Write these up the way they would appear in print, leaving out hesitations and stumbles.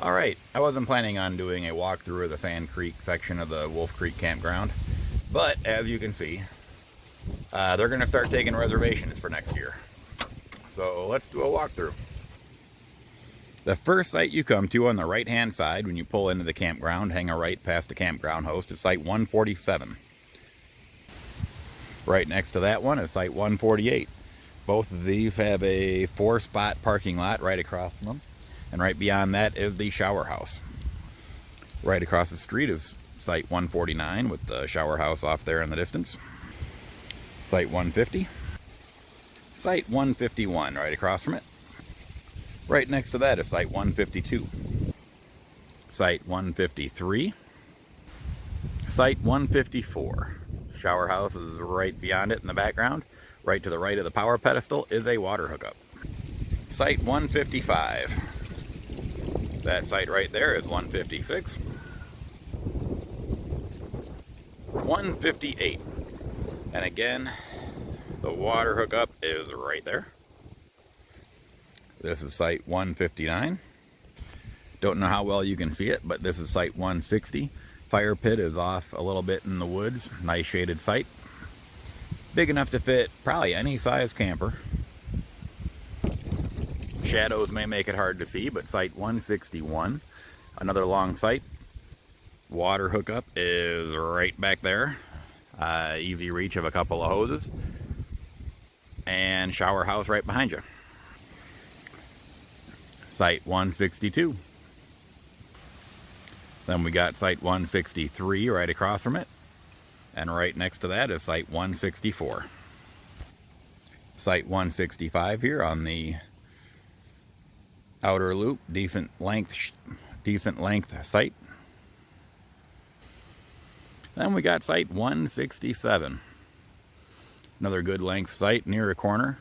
Alright, I wasn't planning on doing a walkthrough of the Sand Creek section of the Wolf Creek campground, but as you can see, they're going to start taking reservations for next year. So let's do a walkthrough. The first site you come to on the right hand side when you pull into the campground, hang a right past the campground host, is site 147. Right next to that one is site 148. Both of these have a 4-spot parking lot right across from them. And right beyond that is the shower house. Right across the street is site 149 with the shower house off there in the distance. Site 150. Site 151 right across from it. Right next to that is site 152. Site 153. Site 154. Shower house is right beyond it in the background. Right to the right of the power pedestal is a water hookup. Site 155. That site right there is 156. 158. And again, the water hookup is right there. This is site 159. Don't know how well you can see it, but this is site 160. Fire pit is off a little bit in the woods. Nice shaded site. Big enough to fit probably any size camper. Shadows may make it hard to see, but site 161, another long site. Water hookup is right back there. Easy reach of a couple of hoses. And shower house right behind you. Site 162. Then we got site 163 right across from it. And right next to that is site 164. Site 165 here on the outer loop, decent length site. Then we got site 167. Another good length site near a corner.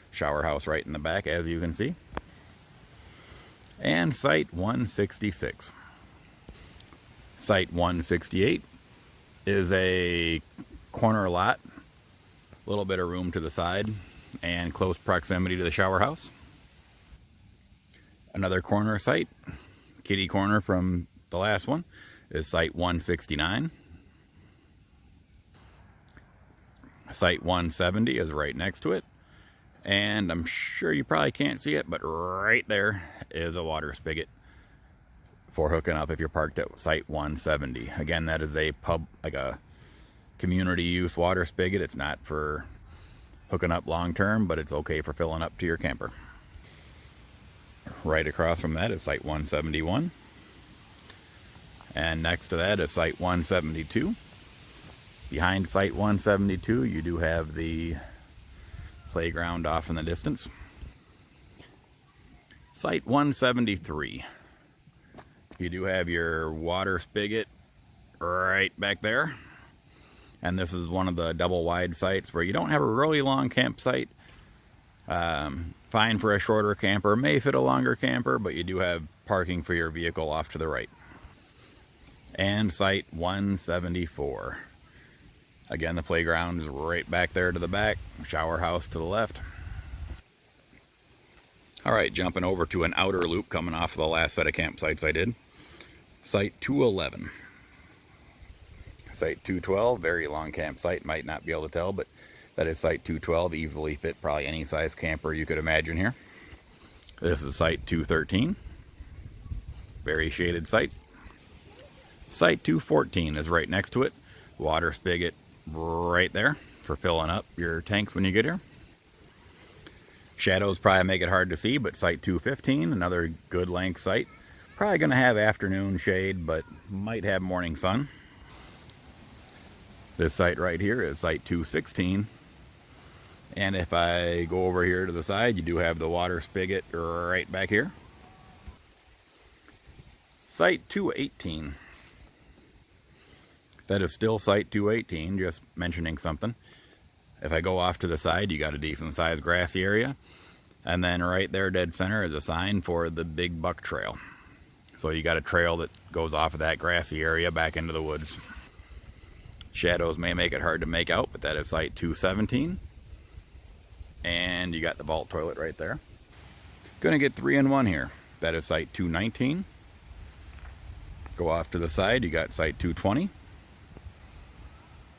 Shower house right in the back, as you can see. And site 166. Site 168 is a corner lot. A little bit of room to the side and close proximity to the shower house. Another corner site, kitty corner from the last one, is site 169. Site 170 is right next to it. And I'm sure you probably can't see it, but right there is a water spigot for hooking up if you're parked at site 170. Again, that is a like a community use water spigot. It's not for hooking up long term, but it's okay for filling up to your camper. Right across from that is site 171. And next to that is site 172. Behind site 172, you do have the playground off in the distance. Site 173. You do have your water spigot right back there. And this is one of the double wide sites where you don't have a really long campsite. Fine for a shorter camper, may fit a longer camper, but you do have parking for your vehicle off to the right. And site 174. Again, the playground is right back there to the back, shower house to the left. Alright, jumping over to an outer loop coming off of the last set of campsites I did. Site 211. Site 212, very long campsite, might not be able to tell, but that is site 212, easily fit probably any size camper you could imagine here. This is site 213, very shaded site. Site 214 is right next to it, water spigot right there for filling up your tanks when you get here. Shadows probably make it hard to see, but site 215, another good length site. Probably going to have afternoon shade, but might have morning sun. This site right here is site 216. And if I go over here to the side, you do have the water spigot right back here. Site 218. That is still site 218, just mentioning something. If I go off to the side, you got a decent sized grassy area. And then right there dead center is a sign for the Big Buck Trail. So you got a trail that goes off of that grassy area back into the woods. Shadows may make it hard to make out, but that is site 217. And you got the vault toilet right there. Gonna get 3 in 1 here. That is site 219. Go off to the side, you got site 220.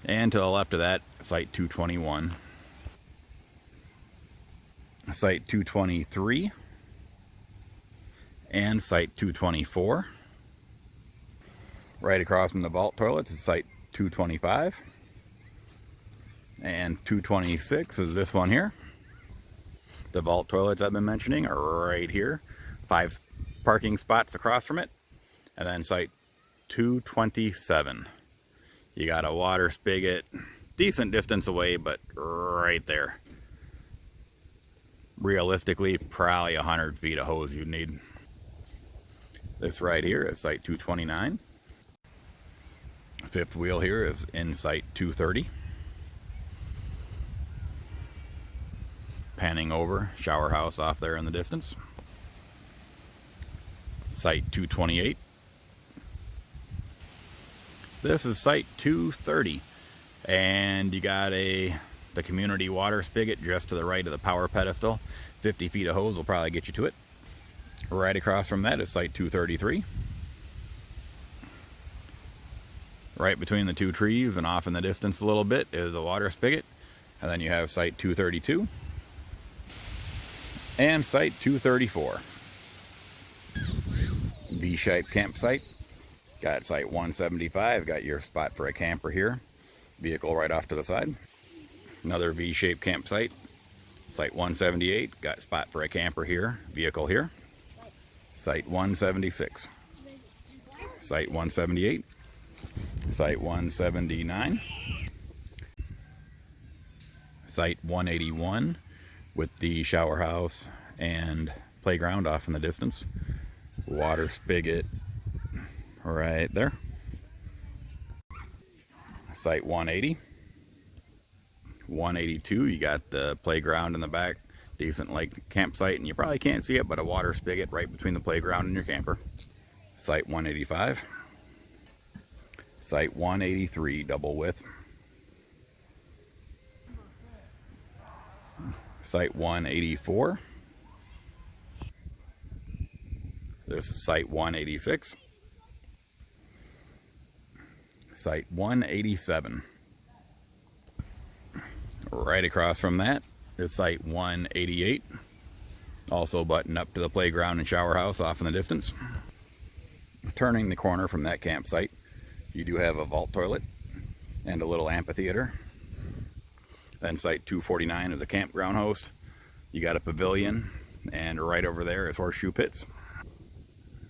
And to the left of that, site 221. Site 223. And site 224. Right across from the vault toilets is site 225. And 226 is this one here. The vault toilets I've been mentioning are right here. 5 parking spots across from it. And then site 227. You got a water spigot, decent distance away, but right there. Realistically, probably 100 feet of hose you'd need. This right here is site 229. Fifth wheel here is in site 230. Panning over, shower house off there in the distance. Site 228. This is site 230. And you got the community water spigot just to the right of the power pedestal. 50 feet of hose will probably get you to it. Right across from that is site 233. Right between the two trees and off in the distance a little bit is the water spigot. And then you have site 232. And site 234. V-shaped campsite. Got site 175. Got your spot for a camper here. Vehicle right off to the side. Another V-shaped campsite. Site 178. Got spot for a camper here. Vehicle here. Site 176. Site 178. Site 179. Site 181 with the shower house and playground off in the distance. Water spigot right there. Site 180. 182, you got the playground in the back. Decent lake campsite, and you probably can't see it, but a water spigot right between the playground and your camper. Site 185. Site 183, double width. Site 184. This is site 186. Site 187. Right across from that is site 188. Also buttoned up to the playground and shower house off in the distance. Turning the corner from that campsite, you do have a vault toilet and a little amphitheater. Then site 249 is a campground host. You got a pavilion, and right over there is horseshoe pits.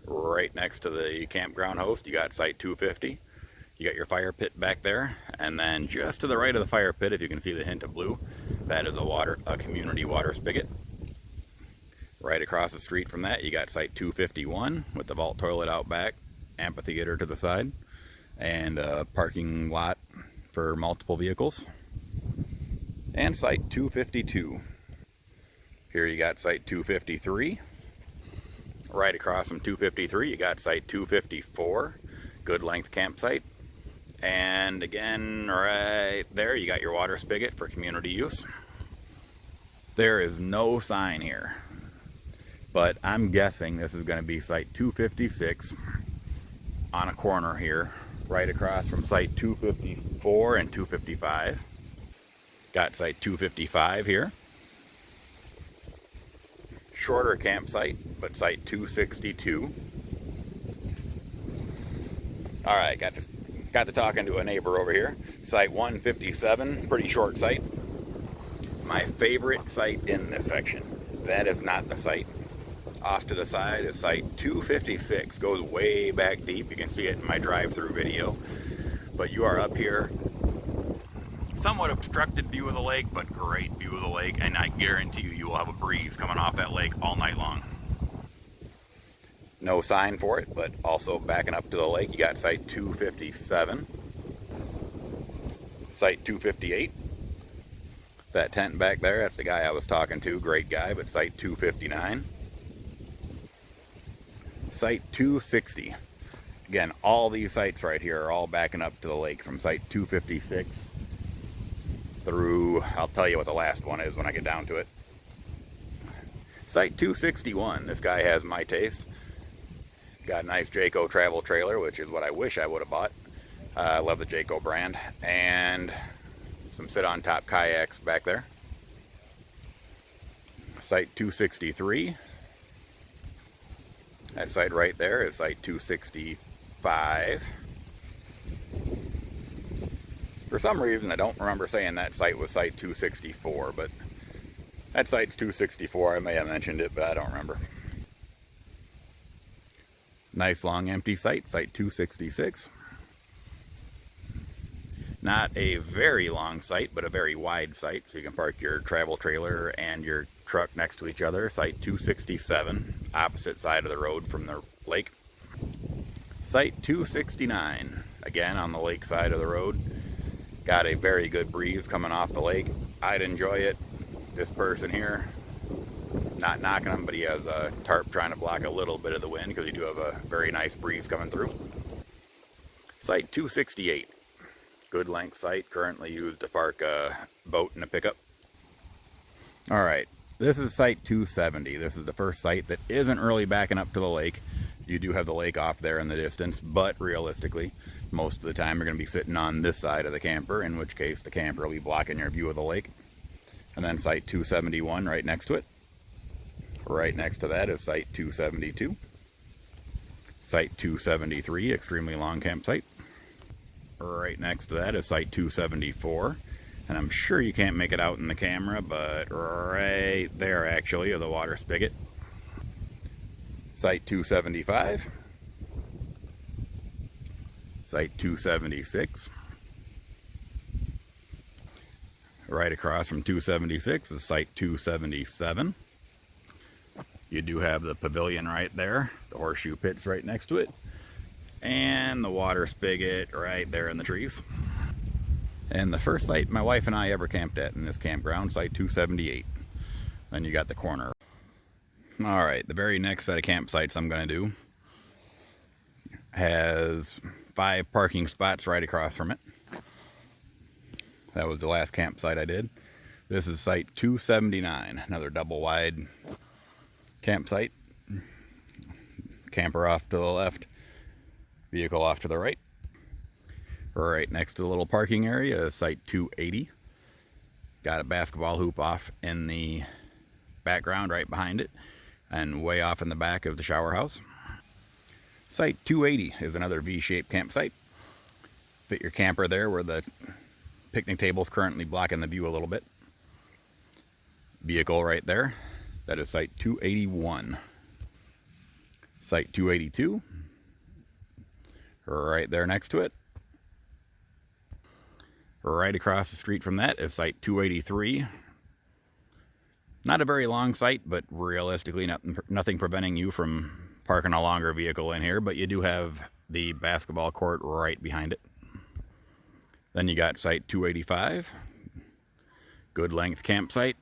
Right next to the campground host, you got site 250. You got your fire pit back there, and then just to the right of the fire pit, if you can see the hint of blue, that is a community water spigot. Right across the street from that, you got site 251 with the vault toilet out back, amphitheater to the side, and a parking lot for multiple vehicles. And site 252. Here you got site 253. Right across from 253, you got site 254, good length campsite. And again, right there, you got your water spigot for community use. There is no sign here, but I'm guessing this is going to be site 256 on a corner here, right across from site 254 and 255. Got site 255 here. Shorter campsite, but site 262. All right, got to talking to a neighbor over here. Site 157, pretty short site. My favorite site in this section. That is not the site. Off to the side is site 256. Goes way back deep. You can see it in my drive-through video. But you are up here. Somewhat obstructed view of the lake, but great view of the lake. And I guarantee you will have a breeze coming off that lake all night long. No sign for it, but also backing up to the lake, you got site 257. Site 258. That tent back there, that's the guy I was talking to. Great guy, but site 259. Site 260. Again, all these sites right here are all backing up to the lake from site 256 through, I'll tell you what the last one is when I get down to it. Site 261. This guy has my taste. Got a nice Jayco travel trailer, which is what I wish I would have bought. I love the Jayco brand. And some sit-on-top kayaks back there. Site 263. That site right there is site 265. For some reason, I don't remember saying that site was site 264, but that site's 264. I may have mentioned it, but I don't remember. Nice long empty site, site 266. Not a very long site, but a very wide site, so you can park your travel trailer and your truck next to each other. Site 267, opposite side of the road from the lake. Site 269, again on the lake side of the road. Got a very good breeze coming off the lake. I'd enjoy it. This person here, not knocking him, but he has a tarp trying to block a little bit of the wind because you do have a very nice breeze coming through. Site 268. Good length site, currently used to park a boat and a pickup. Alright, this is site 270. This is the first site that isn't really backing up to the lake. You do have the lake off there in the distance, but realistically, most of the time you're going to be sitting on this side of the camper, in which case the camper will be blocking your view of the lake. And then site 271 right next to it. Right next to that is site 272. Site 273, extremely long campsite. Right next to that is site 274. And I'm sure you can't make it out in the camera, but right there actually is the water spigot. Site 275. Site 276. Right across from 276 is site 277. You do have the pavilion right there. The horseshoe pit's right next to it. And the water spigot right there in the trees. And the first site my wife and I ever camped at in this campground, site 278. Then you got the corner. Alright, the very next set of campsites I'm going to do has 5 parking spots right across from it. That was the last campsite I did. This is site 279, another double wide campsite. Camper off to the left, vehicle off to the right. Right next to the little parking area is site 280. Got a basketball hoop off in the background right behind it, and way off in the back of the shower house. Site 280 is another V-shaped campsite. Fit your camper there where the picnic table is currently blocking the view a little bit. Vehicle right there. That is site 281. Site 282. Right there next to it. Right across the street from that is site 283. Not a very long site, but realistically nothing preventing you from parking a longer vehicle in here, but you do have the basketball court right behind it. Then you got site 285. Good length campsite.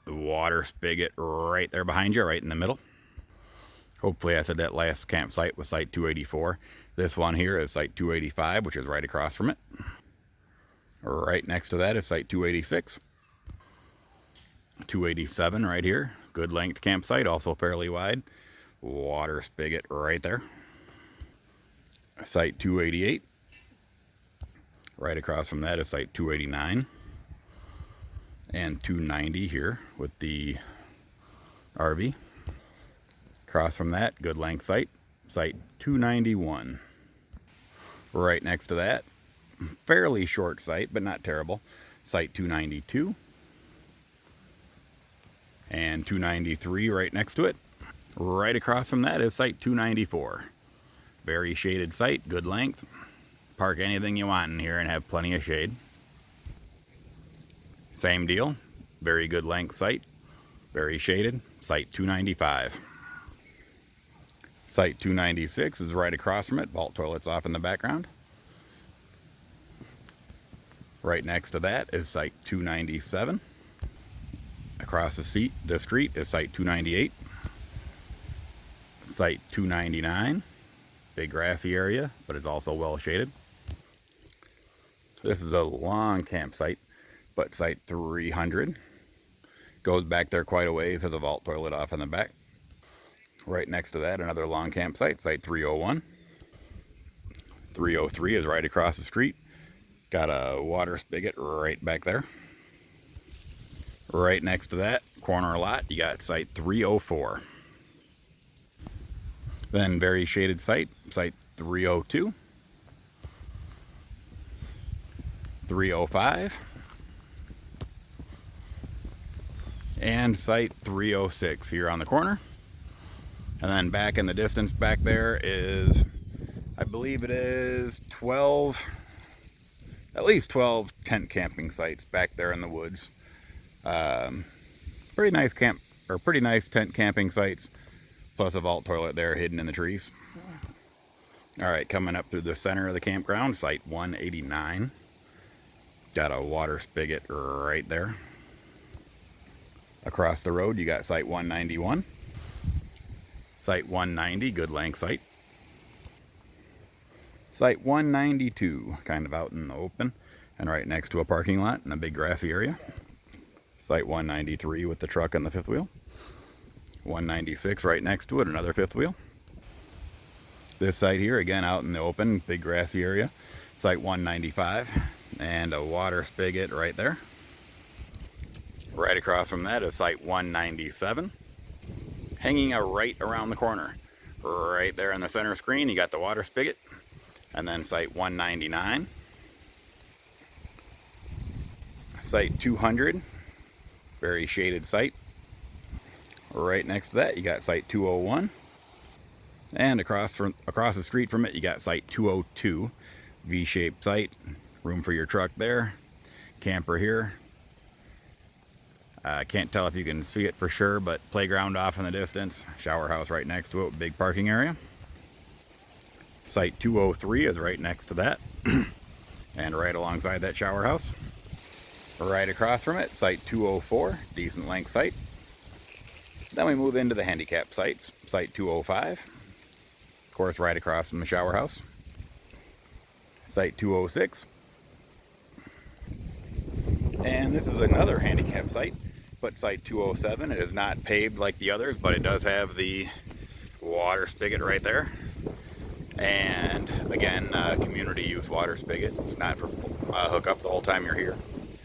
Water spigot right there behind you, right in the middle. Hopefully I said that last campsite was site 284. This one here is site 285, which is right across from it. Right next to that is site 286. 287 right here. Good length campsite, also fairly wide. Water spigot right there. Site 288. Right across from that is site 289. And 290 here with the RV. Across from that, good length site, site 291. Right next to that, fairly short site, but not terrible, site 292. And 293 right next to it. Right across from that is site 294. Very shaded site, good length. Park anything you want in here and have plenty of shade. Same deal, very good length site, very shaded, site 295. Site 296 is right across from it, vault toilets off in the background. Right next to that is site 297. Across the street is site 298. Site 299, big grassy area, but it's also well shaded. This is a long campsite, but site 300 goes back there quite a ways, has a vault toilet off in the back. Right next to that, another long campsite, site 301. 303 is right across the street. Got a water spigot right back there. Right next to that corner lot, you got site 304. Then very shaded site, site 302, 305, and site 306 here on the corner. And then back in the distance back there is, I believe it is 12, at least 12 tent camping sites back there in the woods. Pretty nice tent camping sites, plus a vault toilet there hidden in the trees. All right, coming up through the center of the campground, site 189. Got a water spigot right there. Across the road, you got site 191. Site 190, good length site. Site 192, kind of out in the open and right next to a parking lot in a big grassy area. Site 193 with the truck and the fifth wheel. 196 right next to it, another fifth wheel. This site here, again out in the open, big grassy area. Site 195 and a water spigot right there. Right across from that is site 197. Hanging right around the corner. Right there in the center screen, you got the water spigot. And then site 199. Site 200. Very shaded site. Right next to that, you got site 201. And across the street from it, you got site 202. V-shaped site. Room for your truck there. Camper here. I can't tell if you can see it for sure, but playground off in the distance. Shower house right next to it, big parking area. Site 203 is right next to that. And right alongside that shower house. Right across from it, site 204, decent length site. Then we move into the handicap sites, site 205. Of course, right across from the shower house. Site 206. And this is another handicap site, but site 207. It is not paved like the others, but it does have the water spigot right there. And again, community use water spigot. It's not for hookup the whole time you're here,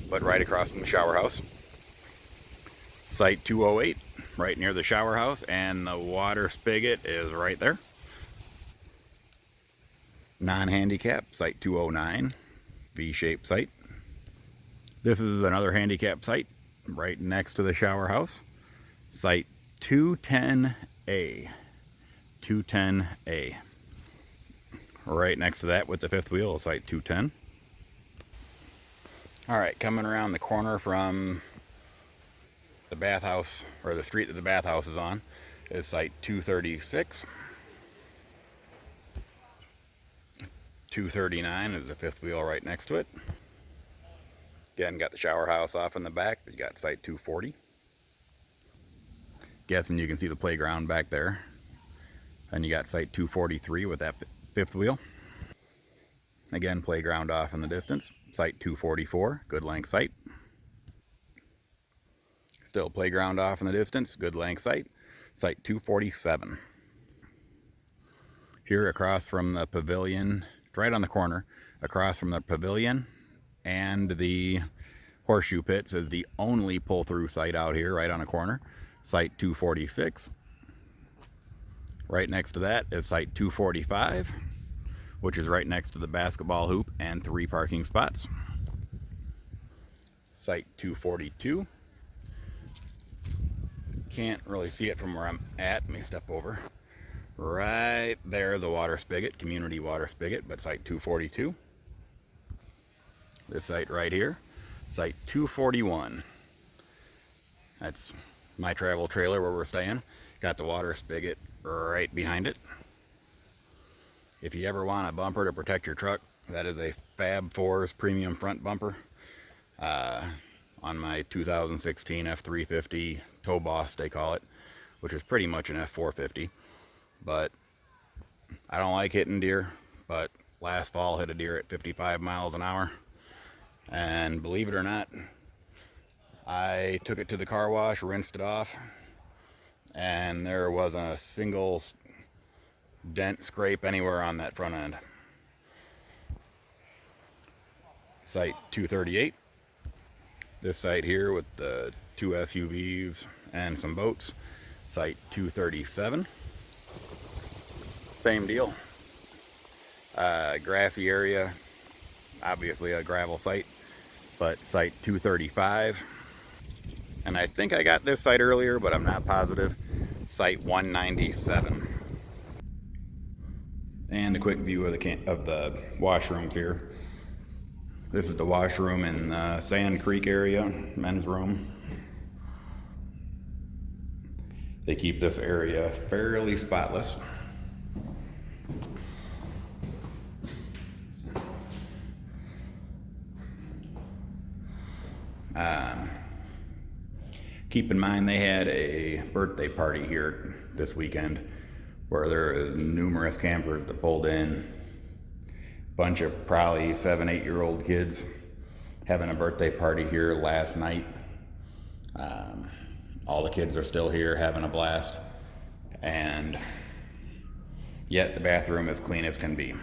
but right across from the shower house. Site 208, right near the shower house, and the water spigot is right there. Non-handicap, site 209, V-shaped site. This is another handicap site right next to the shower house. Site 210A. 210A. Right next to that with the fifth wheel is site 210. Alright, coming around the corner from the bathhouse, or the street that the bathhouse is on, is site 236. 239 is the fifth wheel right next to it. Again, got the shower house off in the back, but you got site 240. Guessing you can see the playground back there. And you got site 243 with that fifth wheel. Again, playground off in the distance. Site 244, good length site. Still playground off in the distance, good length site. Site 247. Here across from the pavilion, right on the corner, across from the pavilion and the horseshoe pits is the only pull-through site out here, right on a corner. Site 246. Right next to that is site 245, which is right next to the basketball hoop and 3 parking spots. Site 242. Can't really see it from where I'm at. Let me step over. Right there, the water spigot, community water spigot, but site 242. This site right here, site 241. That's my travel trailer where we're staying. Got the water spigot right behind it. If you ever want a bumper to protect your truck, that is a Fab Fours premium front bumper. On my 2016 F350 Tow Boss, they call it, which is pretty much an F450. But I don't like hitting deer, but last fall hit a deer at 55 miles an hour. And believe it or not, I took it to the car wash, rinsed it off, and there wasn't a single dent, scrape anywhere on that front end. Site 238. This site here with the 2 SUVs and some boats. Site 237. Same deal. Grassy area, obviously a gravel site, but site 235. And I think I got this site earlier, but I'm not positive. Site 197. And a quick view of the washrooms here. This is the washroom in the Sand Creek area, men's room. They keep this area fairly spotless. Keep in mind they had a birthday party here this weekend where there is numerous campers that pulled in. Bunch of probably 7-8-year-old kids having a birthday party here last night. All the kids are still here having a blast, and yet the bathroom is clean as can be.